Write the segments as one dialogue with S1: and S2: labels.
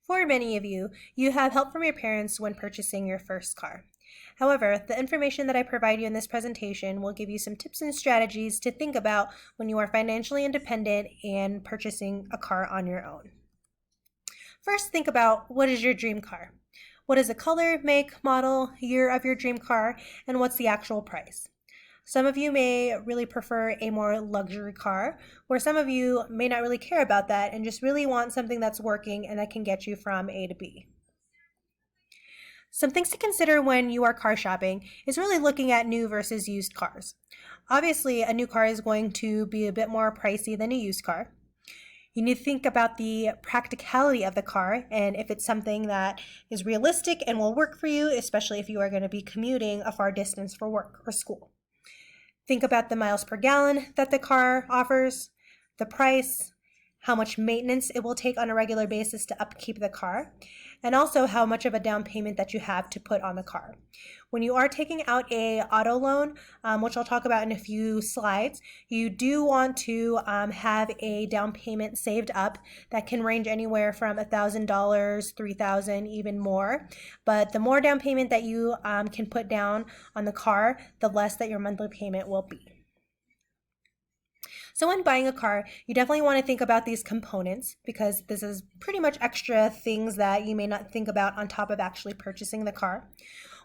S1: For many of you, you have help from your parents when purchasing your first car. However, the information that I provide you in this presentation will give you some tips and strategies to think about when you are financially independent and purchasing a car on your own. First, think about what is your dream car? What is the color, make, model, year of your dream car, and what's the actual price? Some of you may really prefer a more luxury car, where some of you may not really care about that and just really want something that's working and that can get you from A to B. Some things to consider when you are car shopping is really looking at new versus used cars. Obviously, a new car is going to be a bit more pricey than a used car. You need to think about the practicality of the car and if it's something that is realistic and will work for you, especially if you are going to be commuting a far distance for work or school. Think about the miles per gallon that the car offers, the price, how much maintenance it will take on a regular basis to upkeep the car, and also how much of a down payment that you have to put on the car. When you are taking out a auto loan, which I'll talk about in a few slides, you do want to have a down payment saved up that can range anywhere from $1,000, $3,000, even more. But the more down payment that you can put down on the car, the less that your monthly payment will be. So when buying a car, you definitely want to think about these components because this is pretty much extra things that you may not think about on top of actually purchasing the car.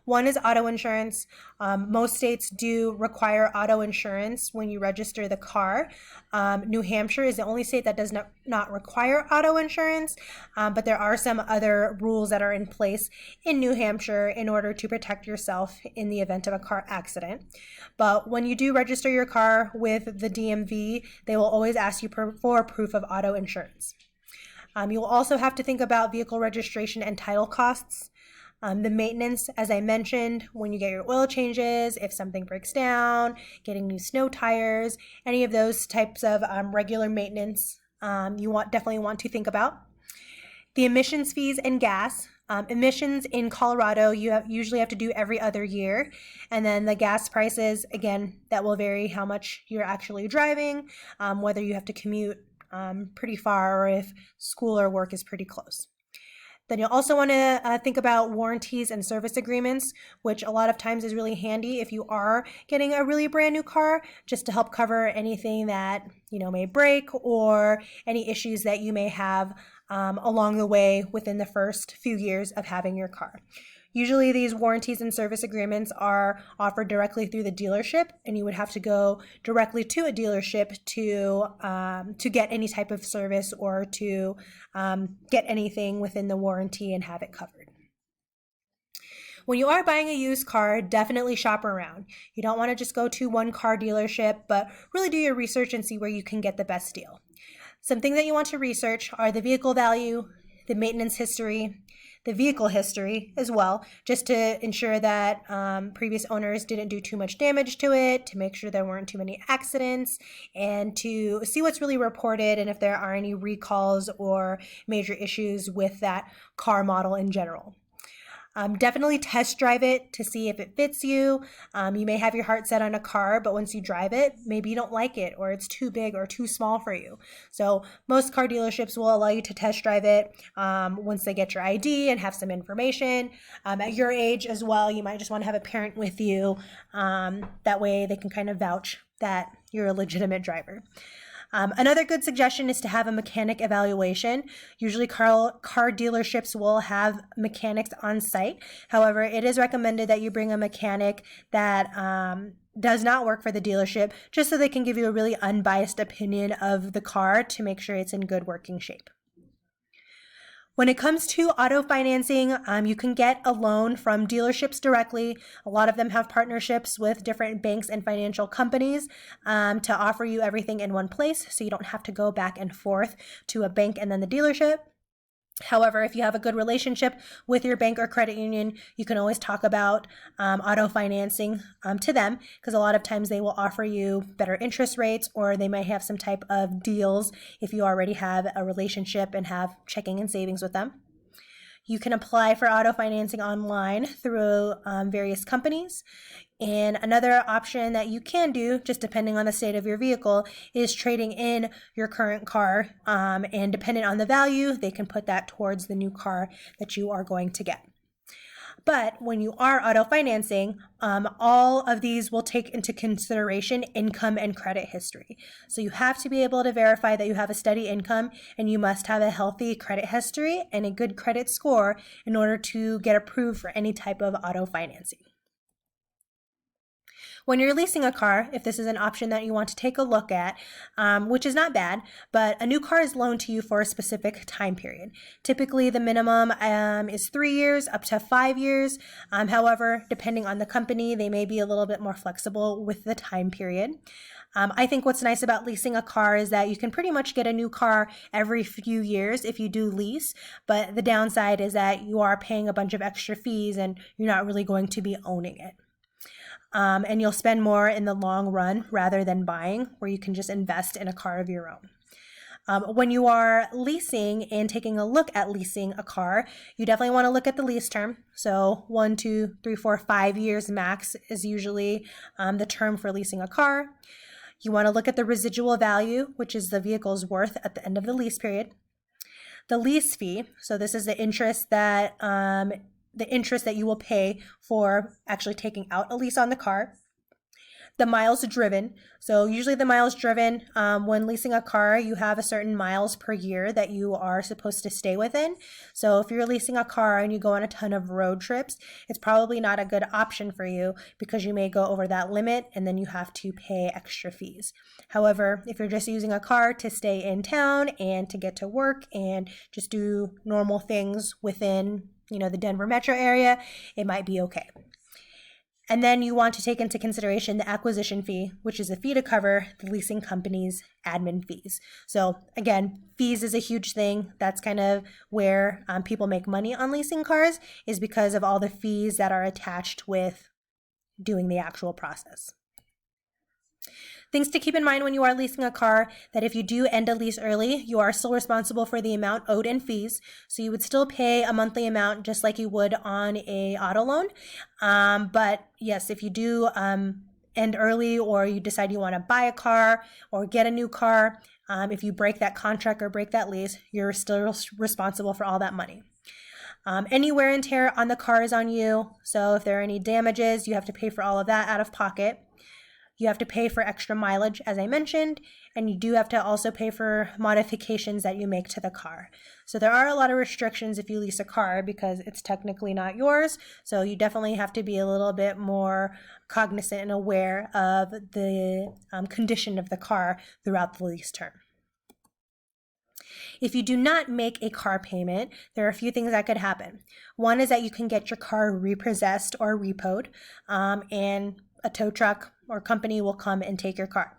S1: One is auto insurance. Most states do require auto insurance when you register the car. New Hampshire is the only state that does not require auto insurance, but there are some other rules that are in place in New Hampshire in order to protect yourself in the event of a car accident. But when you do register your car with the DMV, they will always ask you for proof of auto insurance. You will also have to think about vehicle registration and title costs. The maintenance, as I mentioned, when you get your oil changes, if something breaks down, getting new snow tires, any of those types of regular maintenance you definitely want to think about. The emissions fees and gas. Emissions in Colorado, you usually have to do every other year. And then the gas prices, again, that will vary how much you're actually driving, whether you have to commute pretty far or if school or work is pretty close. Then you'll also want to think about warranties and service agreements, which a lot of times is really handy if you are getting a really brand new car, just to help cover anything that may break or any issues that you may have along the way within the first few years of having your car. Usually these warranties and service agreements are offered directly through the dealership, and you would have to go directly to a dealership to get any type of service or to get anything within the warranty and have it covered. When you are buying a used car, definitely shop around. You don't want to just go to one car dealership, but really do your research and see where you can get the best deal. Some things that you want to research are the vehicle value, the maintenance history, the vehicle history as well, just to ensure that previous owners didn't do too much damage to it, to make sure there weren't too many accidents, and to see what's really reported and if there are any recalls or major issues with that car model in general. Definitely test drive it to see if it fits you. You may have your heart set on a car, but once you drive it, maybe you don't like it or it's too big or too small for you. So most car dealerships will allow you to test drive it once they get your ID and have some information. At your age as well, you might just want to have a parent with you. That way they can kind of vouch that you're a legitimate driver. Another good suggestion is to have a mechanic evaluation. Usually car dealerships will have mechanics on site. However, it is recommended that you bring a mechanic that does not work for the dealership, just so they can give you a really unbiased opinion of the car to make sure it's in good working shape. When it comes to auto financing, you can get a loan from dealerships directly. A lot of them have partnerships with different banks and financial companies to offer you everything in one place, so you don't have to go back and forth to a bank and then the dealership. However, if you have a good relationship with your bank or credit union, you can always talk about auto financing to them, because a lot of times they will offer you better interest rates, or they might have some type of deals if you already have a relationship and have checking and savings with them. You can apply for auto financing online through various companies. And another option that you can do, just depending on the state of your vehicle, is trading in your current car. And depending on the value, they can put that towards the new car that you are going to get. But when you are auto financing, all of these will take into consideration income and credit history. So you have to be able to verify that you have a steady income, and you must have a healthy credit history and a good credit score in order to get approved for any type of auto financing. When you're leasing a car, if this is an option that you want to take a look at, which is not bad, but a new car is loaned to you for a specific time period. Typically, the minimum is 3 years up to 5 years. However, depending on the company, they may be a little bit more flexible with the time period. I think what's nice about leasing a car is that you can pretty much get a new car every few years if you do lease, but the downside is that you are paying a bunch of extra fees and you're not really going to be owning it. And you'll spend more in the long run rather than buying, where you can just invest in a car of your own. When you are leasing and taking a look at leasing a car, you definitely want to look at the lease term. So 1, 2, 3, 4, 5 years max is usually the term for leasing a car. You want to look at the residual value, which is the vehicle's worth at the end of the lease period. The lease fee, so this is the interest that you will pay for actually taking out a lease on the car. The miles driven. So usually the miles driven, when leasing a car, you have a certain miles per year that you are supposed to stay within. So if you're leasing a car and you go on a ton of road trips, it's probably not a good option for you because you may go over that limit and then you have to pay extra fees. However, if you're just using a car to stay in town and to get to work and just do normal things within the Denver metro area, it might be okay. And then you want to take into consideration the acquisition fee, which is a fee to cover the leasing company's admin fees. So again, fees is a huge thing. That's kind of where people make money on leasing cars, is because of all the fees that are attached with doing the actual process. Things to keep in mind when you are leasing a car, that if you do end a lease early, you are still responsible for the amount owed in fees. So you would still pay a monthly amount just like you would on a auto loan. But yes, if you do end early, or you decide you want to buy a car or get a new car, if you break that contract or break that lease, you're still responsible for all that money. Any wear and tear on the car is on you. So if there are any damages, you have to pay for all of that out of pocket. You have to pay for extra mileage, as I mentioned, and you do have to also pay for modifications that you make to the car. So there are a lot of restrictions if you lease a car because it's technically not yours. So you definitely have to be a little bit more cognizant and aware of the condition of the car throughout the lease term. If you do not make a car payment, there are a few things that could happen. One is that you can get your car repossessed or repoed, and a tow truck or company will come and take your car.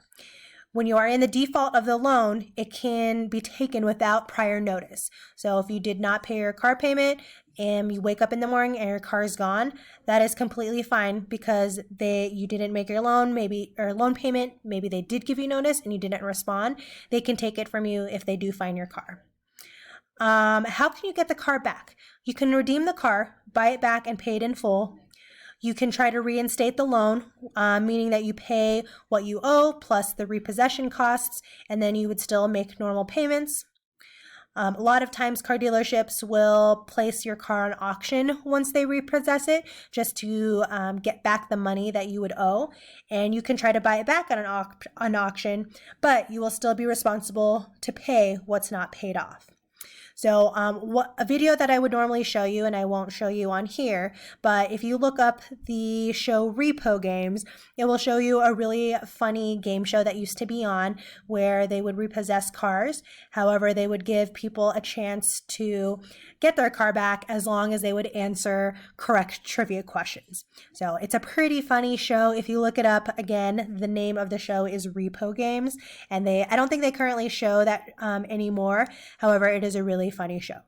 S1: When you are in the default of the loan, it can be taken without prior notice. So if you did not pay your car payment and you wake up in the morning and your car is gone, that is completely fine because you didn't make your loan, or loan payment, maybe they did give you notice and you didn't respond. They can take it from you if they do find your car. How can you get the car back? You can redeem the car, buy it back, and pay it in full. You can try to reinstate the loan, meaning that you pay what you owe plus the repossession costs, and then you would still make normal payments. A lot of times car dealerships will place your car on auction once they repossess it, just to get back the money that you would owe. And you can try to buy it back on auction, but you will still be responsible to pay what's not paid off. So a video that I would normally show you, and I won't show you on here, but if you look up the show Repo Games, it will show you a really funny game show that used to be on where they would repossess cars. However, they would give people a chance to get their car back as long as they would answer correct trivia questions. So it's a pretty funny show. If you look it up, again, the name of the show is Repo Games, and I don't think they currently show that anymore. However, it is a really funny show.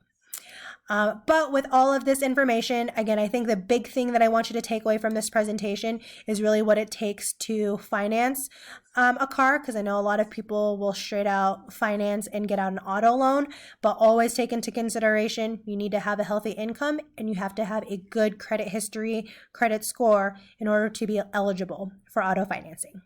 S1: But with all of this information, again, I think the big thing that I want you to take away from this presentation is really what it takes to finance a car, because I know a lot of people will straight out finance and get out an auto loan, but always take into consideration you need to have a healthy income and you have to have a good credit history, credit score in order to be eligible for auto financing.